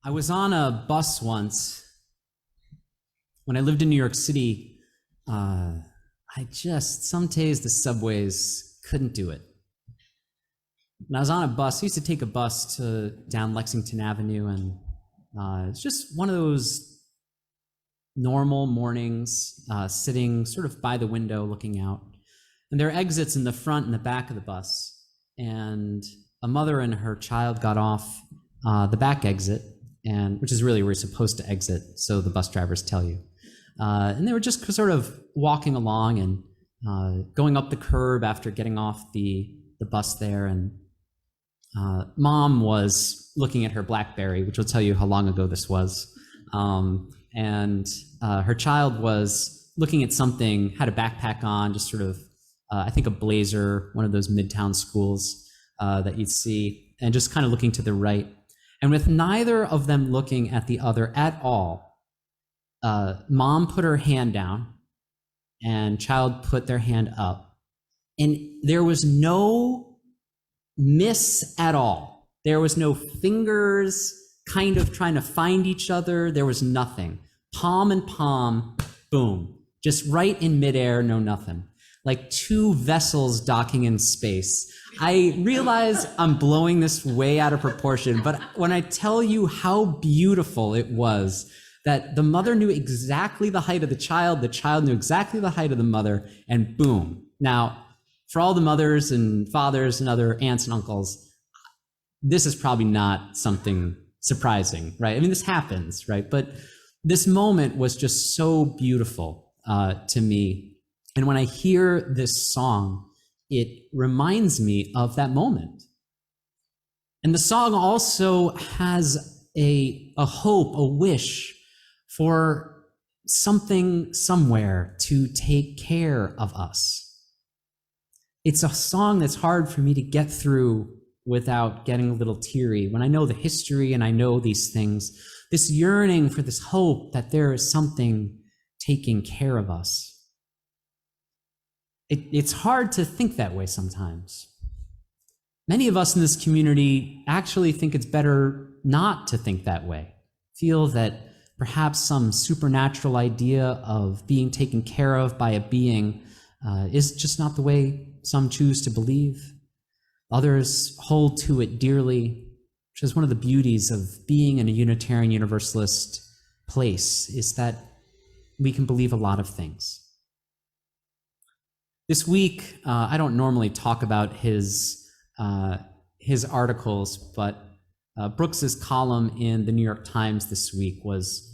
I was on a bus once when I lived in New York City. Some days the subways couldn't do it. And I was on a bus. I used to take a bus down Lexington Avenue, and it's just one of those normal mornings, sitting sort of by the window looking out. And there are exits in the front and the back of the bus. And a mother and her child got off the back exit, which is really where you're supposed to exit, so the bus drivers tell you. And they were just sort of walking along and going up the curb after getting off the bus there. And mom was looking at her BlackBerry, which will tell you how long ago this was. And her child was looking at something, had a backpack on, just sort of, I think a blazer, one of those midtown schools that you'd see, and just kind of looking to the right. And with neither of them looking at the other at all, mom put her hand down and child put their hand up. And there was no miss at all. There was no fingers kind of trying to find each other. There was nothing. Palm and palm, boom. Just right in midair, no nothing. Like two vessels docking in space. I realize I'm blowing this way out of proportion, but when I tell you how beautiful it was, that the mother knew exactly the height of the child knew exactly the height of the mother, and boom. Now, for all the mothers and fathers and other aunts and uncles, this is probably not something surprising, right? I mean, this happens, right? But this moment was just so beautiful to me. And when I hear this song, it reminds me of that moment. And the song also has a hope, a wish for something somewhere to take care of us. It's a song that's hard for me to get through without getting a little teary. When I know the history and I know these things, this yearning for this hope that there is something taking care of us. It's hard to think that way sometimes. Many of us in this community actually think it's better not to think that way, feel that perhaps some supernatural idea of being taken care of by a being is just not the way some choose to believe. Others hold to it dearly, which is one of the beauties of being in a Unitarian Universalist place, is that we can believe a lot of things. This week, I don't normally talk about his articles, but Brooks's column in the New York Times this week was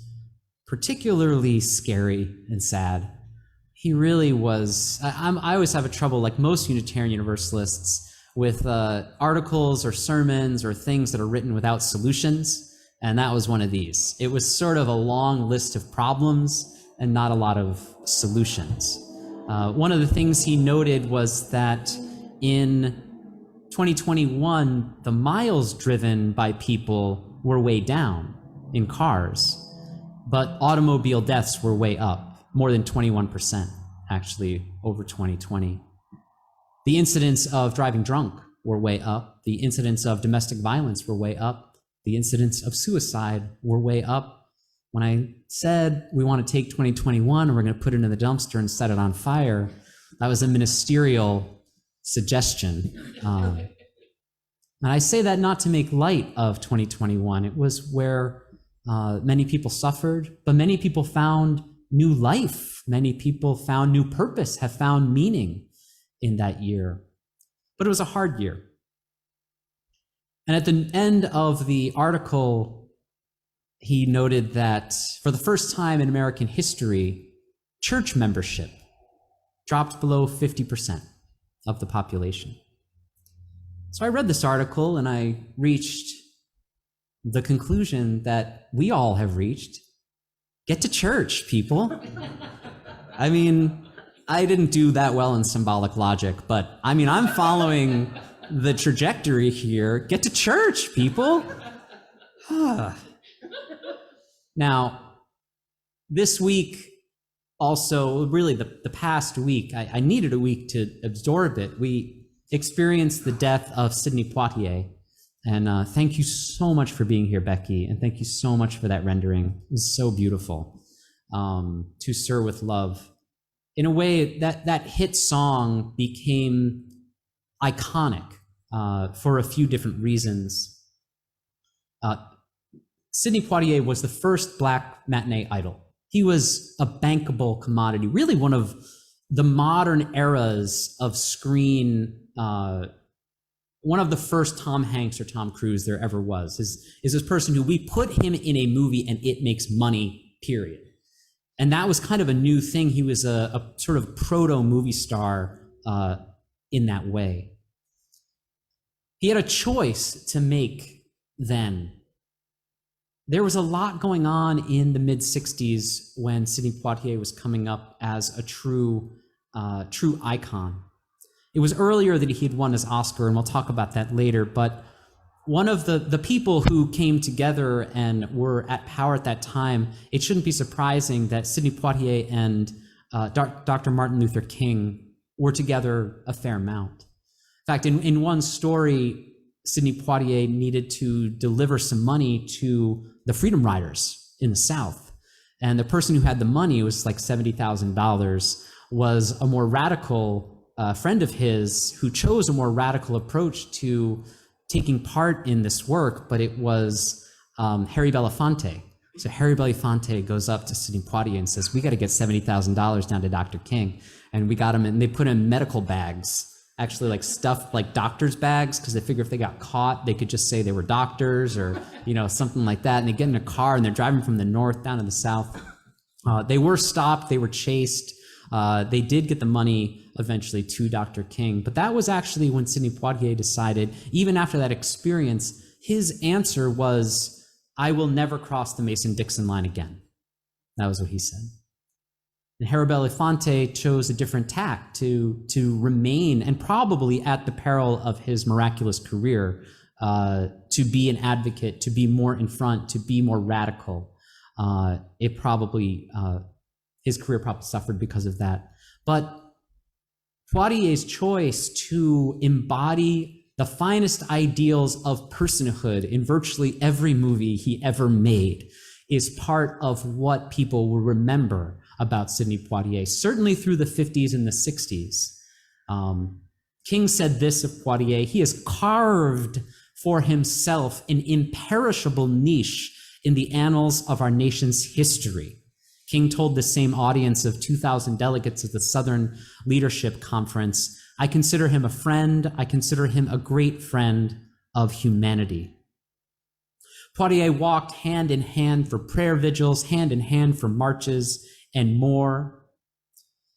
particularly scary and sad. He really was. I always have a trouble, like most Unitarian Universalists, with articles or sermons or things that are written without solutions, and that was one of these. It was sort of a long list of problems and not a lot of solutions. One of the things he noted was that in 2021, the miles driven by people were way down in cars, but automobile deaths were way up, more than 21% actually over 2020. The incidents of driving drunk were way up. The incidents of domestic violence were way up. The incidents of suicide were way up. When I said we want to take 2021 and we're going to put it in the dumpster and set it on fire, that was a ministerial suggestion. And I say that not to make light of 2021. It was where many people suffered, but many people found new life. Many people found new purpose, have found meaning in that year. But it was a hard year. And at the end of the article, he noted that for the first time in American history, church membership dropped below 50% of the population. So I read this article and I reached the conclusion that we all have reached. Get to church, people. I mean, I didn't do that well in symbolic logic, but I mean, I'm following the trajectory here. Get to church, people. Now, this week, also, really the past week, I needed a week to absorb it. We experienced the death of Sidney Poitier, And thank you so much for being here, Becky, and thank you so much for that rendering. It was so beautiful. To Sir with Love. In a way, that hit song became iconic for a few different reasons. Sidney Poitier was the first Black matinee idol. He was a bankable commodity, really one of the modern eras of screen, one of the first Tom Hanks or Tom Cruise there ever was, is this person who we put him in a movie and it makes money, period. And that was kind of a new thing. He was a sort of proto-movie star in that way. He had a choice to make then. There was a lot going on in the mid-'60s when Sidney Poitier was coming up as a true icon. It was earlier that he had won his Oscar, and we'll talk about that later, but one of the people who came together and were at power at that time, it shouldn't be surprising that Sidney Poitier and Dr. Martin Luther King were together a fair amount. In fact, in one story, Sidney Poitier needed to deliver some money to the Freedom Riders in the South. And the person who had the money, it was like $70,000, was a more radical friend of his who chose a more radical approach to taking part in this work, but it was Harry Belafonte. So Harry Belafonte goes up to Sidney Poitier and says, we got to get $70,000 down to Dr. King. And we got him, and they put him in medical bags, actually like stuffed like doctor's bags, because they figure if they got caught, they could just say they were doctors or, something like that. And they get in a car and they're driving from the north down to the south. They were stopped, they were chased. They did get the money eventually to Dr. King, but that was actually when Sidney Poitier decided, even after that experience, his answer was, I will never cross the Mason-Dixon line again. That was what he said. And Harry Belafonte chose a different tack to remain, and probably at the peril of his miraculous career, to be an advocate, to be more in front, to be more radical. His career probably suffered because of that. But Poitier's choice to embody the finest ideals of personhood in virtually every movie he ever made is part of what people will remember about Sidney Poitier, certainly through the 50s and the 60s. King said this of Poitier: he has carved for himself an imperishable niche in the annals of our nation's history. King told the same audience of 2,000 delegates at the Southern Leadership Conference, I consider him a friend, I consider him a great friend of humanity. Poitier walked hand in hand for prayer vigils, hand in hand for marches, and more.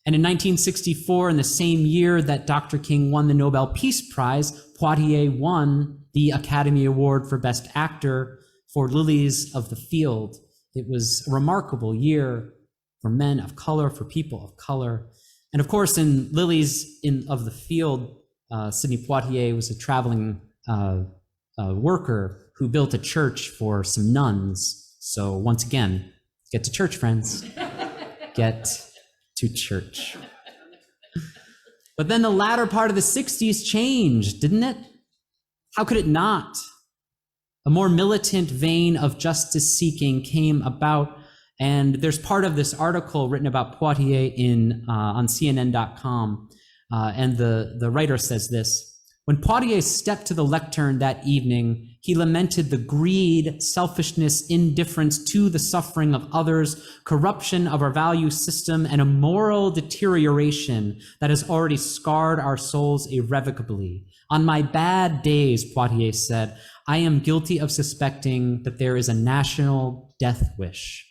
And in 1964, in the same year that Dr. King won the Nobel Peace Prize, Poitier won the Academy Award for Best Actor for Lilies of the Field. It was a remarkable year for men of color, for people of color. And of course, in Lilies of the Field, Sidney Poitier was a traveling worker who built a church for some nuns. So once again, get to church, friends. Get to church. But then the latter part of the 60s changed, didn't it? How could it not? A more militant vein of justice seeking came about, and there's part of this article written about Poitier on CNN.com, and the writer says this: when Poitier stepped to the lectern that evening, he lamented the greed, selfishness, indifference to the suffering of others, corruption of our value system, and a moral deterioration that has already scarred our souls irrevocably. On my bad days, Poitier said, I am guilty of suspecting that there is a national death wish.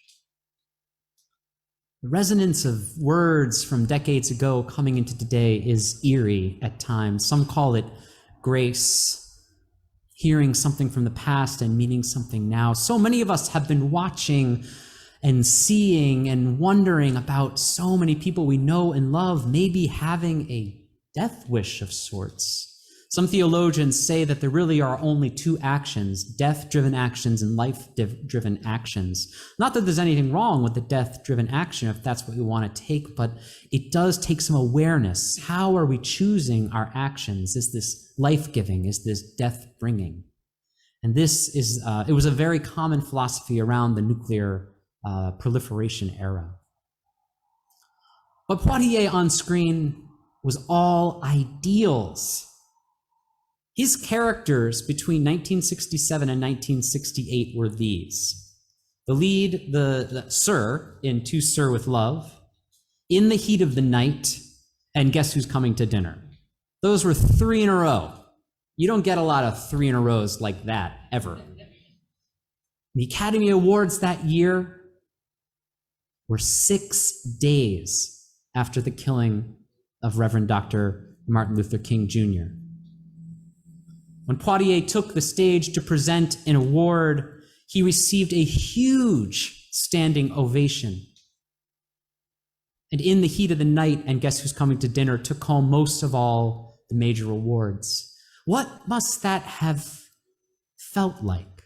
The resonance of words from decades ago coming into today is eerie at times. Some call it grace, hearing something from the past and meaning something now. So many of us have been watching and seeing and wondering about so many people we know and love maybe having a death wish of sorts. Some theologians say that there really are only two actions: death-driven actions and life-driven actions. Not that there's anything wrong with the death-driven action if that's what we want to take, but it does take some awareness. How are we choosing our actions? Is this life-giving? Is this death-bringing? And this is, it was a very common philosophy around the nuclear proliferation era. But Poitiers on screen was all ideals. His characters between 1967 and 1968 were these. The lead, the Sir in To Sir with Love, In the Heat of the Night, and Guess Who's Coming to Dinner. Those were 3 in a row. You don't get a lot of 3 in a rows like that, ever. The Academy Awards that year were 6 days after the killing of Reverend Dr. Martin Luther King Jr. When Poitiers took the stage to present an award, he received a huge standing ovation. And In the Heat of the Night and Guess Who's Coming to Dinner took home most of all the major awards. What must that have felt like?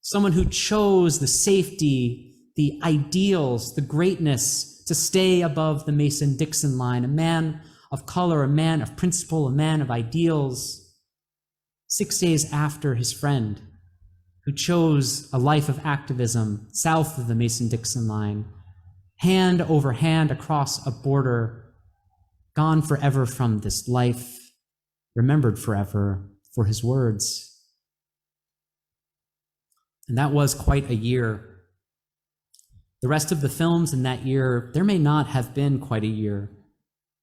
Someone who chose the safety, the ideals, the greatness to stay above the Mason-Dixon line, a man of color, a man of principle, a man of ideals, 6 days after his friend who chose a life of activism south of the Mason-Dixon line, hand over hand across a border, gone forever from this life, remembered forever for his words. And that was quite a year. The rest of the films in that year, there may not have been quite a year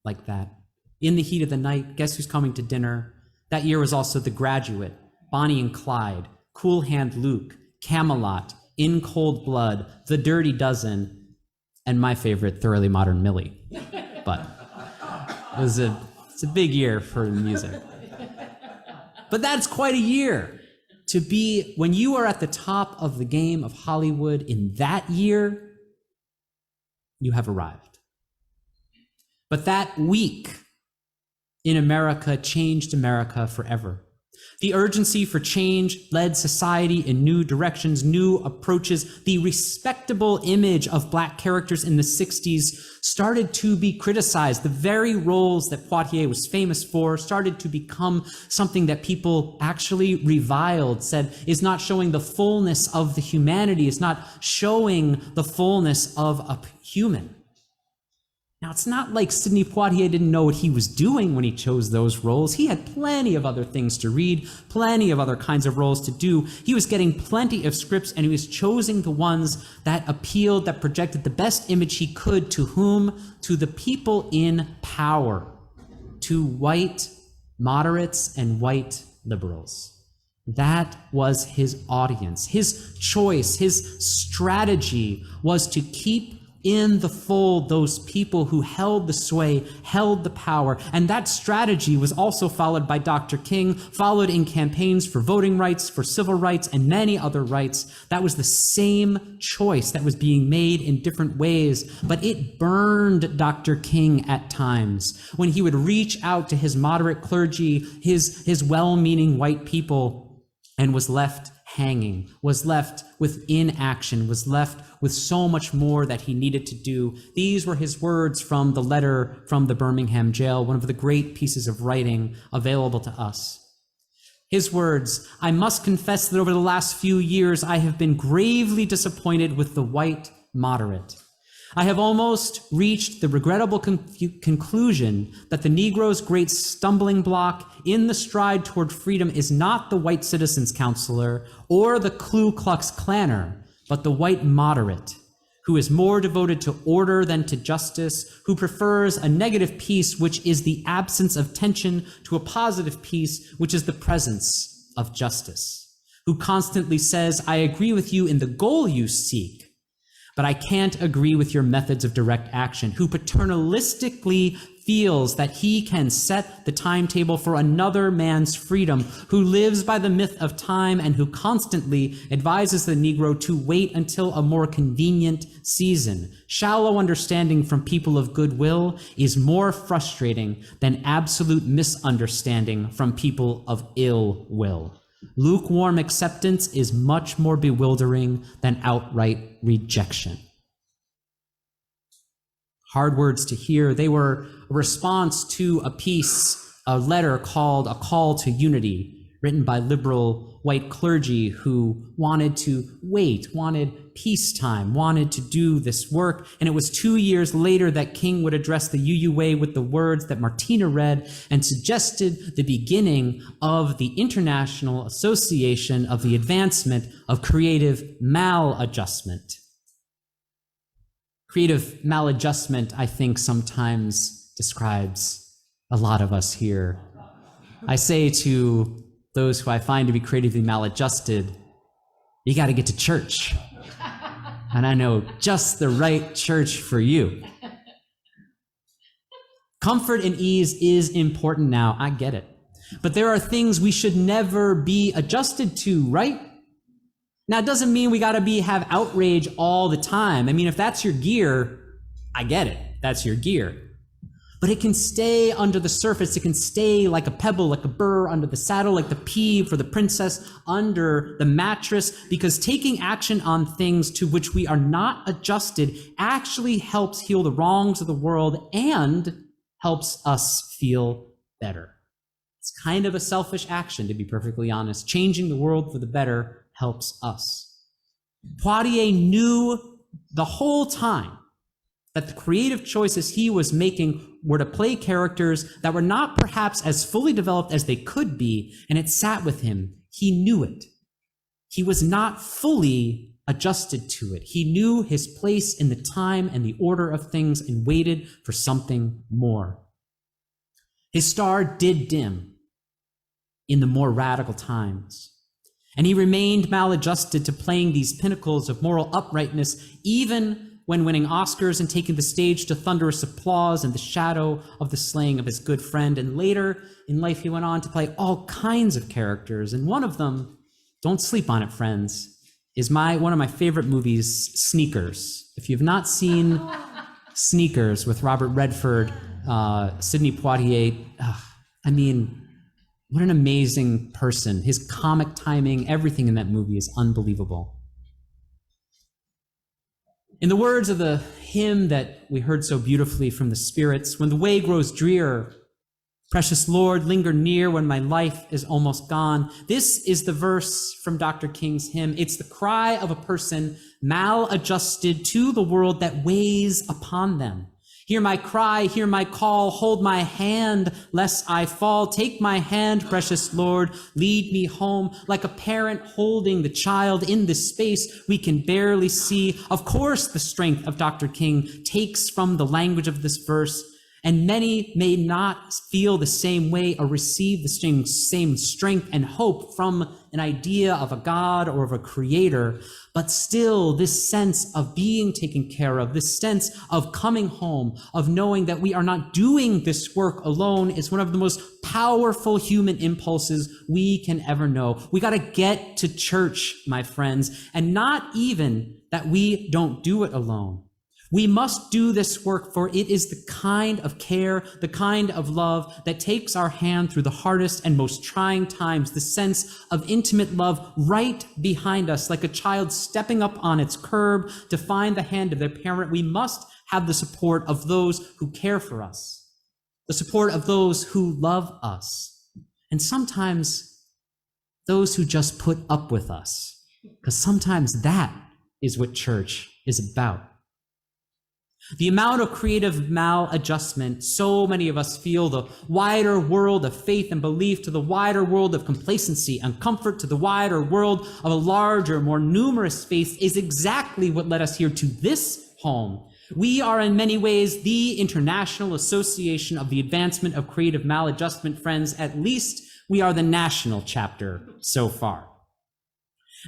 like that. In the Heat of the Night, Guess Who's Coming to Dinner? That year was also The Graduate, Bonnie and Clyde, Cool Hand Luke, Camelot, In Cold Blood, The Dirty Dozen, and my favorite, Thoroughly Modern Millie. But it's a big year for the music. But that's quite a year to be, when you are at the top of the game of Hollywood in that year, you have arrived. But that week in America changed America forever. The urgency for change led society in new directions, new approaches. The respectable image of Black characters in the 60s started to be criticized. The very roles that Poitiers was famous for started to become something that people actually reviled, said is not showing the fullness of the humanity, is not showing the fullness of a human. Now, it's not like Sidney Poitier didn't know what he was doing when he chose those roles. He had plenty of other things to read, plenty of other kinds of roles to do. He was getting plenty of scripts, and he was choosing the ones that appealed, that projected the best image he could to whom? To the people in power, to white moderates and white liberals. That was his audience. His choice, his strategy was to keep in the fold those people who held the sway, held the power. And that strategy was also followed by Dr. King, followed in campaigns for voting rights, for civil rights, and many other rights. That was the same choice that was being made in different ways, but it burned Dr. King at times when he would reach out to his moderate clergy, his well-meaning white people, and was left hanging, was left with inaction, was left with so much more that he needed to do. These were his words from the letter from the Birmingham jail, one of the great pieces of writing available to us. His words, "I must confess that over the last few years I have been gravely disappointed with the white moderate. I have almost reached the regrettable conclusion that the Negro's great stumbling block in the stride toward freedom is not the white citizens' counselor or the Ku Klux Klanner, but the white moderate, who is more devoted to order than to justice, who prefers a negative peace, which is the absence of tension, to a positive peace, which is the presence of justice, who constantly says, 'I agree with you in the goal you seek, but I can't agree with your methods of direct action,' who paternalistically feels that he can set the timetable for another man's freedom, who lives by the myth of time, and who constantly advises the Negro to wait until a more convenient season. Shallow understanding from people of goodwill is more frustrating than absolute misunderstanding from people of ill will. Lukewarm acceptance is much more bewildering than outright rejection." Hard words to hear. They were a response to a piece, a letter called A Call to Unity, written by liberal white clergy who wanted to wait, wanted peacetime, wanted to do this work. And it was 2 years later that King would address the UUA with the words that Martina read and suggested the beginning of the International Association of the Advancement of Creative Maladjustment. Creative maladjustment, I think, sometimes describes a lot of us here. I say to those who I find to be creatively maladjusted, you got to get to church. And I know just the right church for you. Comfort and ease is important now, I get it. But there are things we should never be adjusted to, right? Now, it doesn't mean we got to have outrage all the time. I mean, if that's your gear, I get it. That's your gear. But it can stay under the surface. It can stay like a pebble, like a burr under the saddle, like the pea for the princess under the mattress, because taking action on things to which we are not adjusted actually helps heal the wrongs of the world and helps us feel better. It's kind of a selfish action, to be perfectly honest. Changing the world for the better helps us. Poitier knew the whole time that the creative choices he was making were to play characters that were not perhaps as fully developed as they could be, and it sat with him. He knew it. He was not fully adjusted to it. He knew his place in the time and the order of things and waited for something more. His star did dim in the more radical times, and he remained maladjusted to playing these pinnacles of moral uprightness, even when winning Oscars and taking the stage to thunderous applause in the shadow of the slaying of his good friend. And later in life, he went on to play all kinds of characters. And one of them, don't sleep on it, friends, is one of my favorite movies, Sneakers. If you've not seen Sneakers with Robert Redford, Sidney Poitier, I mean, what an amazing person. His comic timing, everything in that movie is unbelievable. In the words of the hymn that we heard so beautifully from the Spirits, when the way grows drear, precious Lord, linger near when my life is almost gone. This is the verse from Dr. King's hymn. It's the cry of a person maladjusted to the world that weighs upon them. Hear my cry, hear my call, hold my hand lest I fall. Take my hand, precious Lord, lead me home. Like a parent holding the child in this space we can barely see. Of course, the strength of Dr. King takes from the language of this verse, and many may not feel the same way or receive the same strength and hope from an idea of a God or of a creator, but still this sense of being taken care of, this sense of coming home, of knowing that we are not doing this work alone is one of the most powerful human impulses we can ever know. We got to get to church, my friends, and not even that we don't do it alone. We must do this work, for it is the kind of care, the kind of love that takes our hand through the hardest and most trying times, the sense of intimate love right behind us, like a child stepping up on its curb to find the hand of their parent. We must have the support of those who care for us, the support of those who love us, and sometimes those who just put up with us, because sometimes that is what church is about. The amount of creative maladjustment, so many of us feel the wider world of faith and belief to the wider world of complacency and comfort to the wider world of a larger, more numerous faith is exactly what led us here to this home. We are in many ways the International Association of the Advancement of Creative Maladjustment, friends. At least we are the national chapter so far.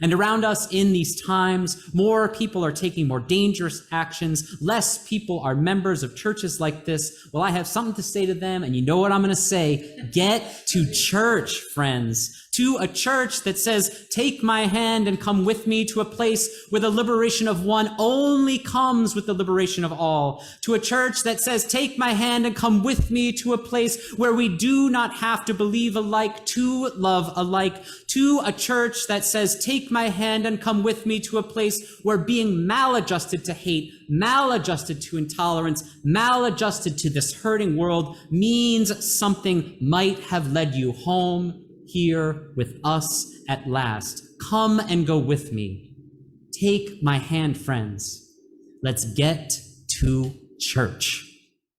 And around us in these times, more people are taking more dangerous actions. Less people are members of churches like this. Well, I have something to say to them, and you know what I'm going to say. Get to church, friends. To a church that says, take my hand and come with me to a place where the liberation of one only comes with the liberation of all. To a church that says, take my hand and come with me to a place where we do not have to believe alike, to love alike. To a church that says, take my hand and come with me to a place where being maladjusted to hate, maladjusted to intolerance, maladjusted to this hurting world means something might have led you home here with us at last. Come and go with me. Take my hand, friends. Let's get to church.